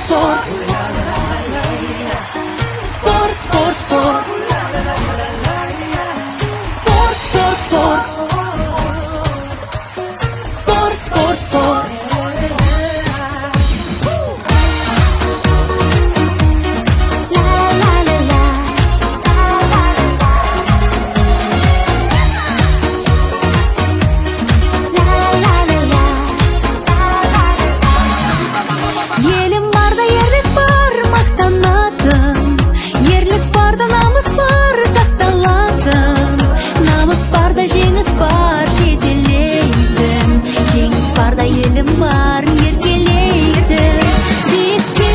sport. Sport, sport, sport. Sport, sport, sport. Sport, sport, sport. Елім барда ерлік бар, мақтанатын. Ерлік барда намыс бар, сақталатын. Намыс барда жеңіс бар, жетелейтін. Жеңіс барда елім бар, еркелейді. Биікте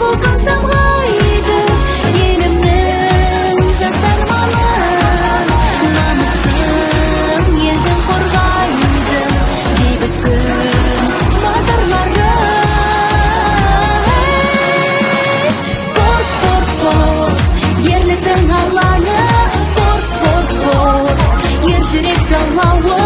болған самғайды, елімнің жас арманын. Намысын елдің қорғайды, бейбіт күн батырлары. Спорт, спорт, спорт, ерліктің алаңы. Спорт, спорт, спорт, ер жүрек жалауы.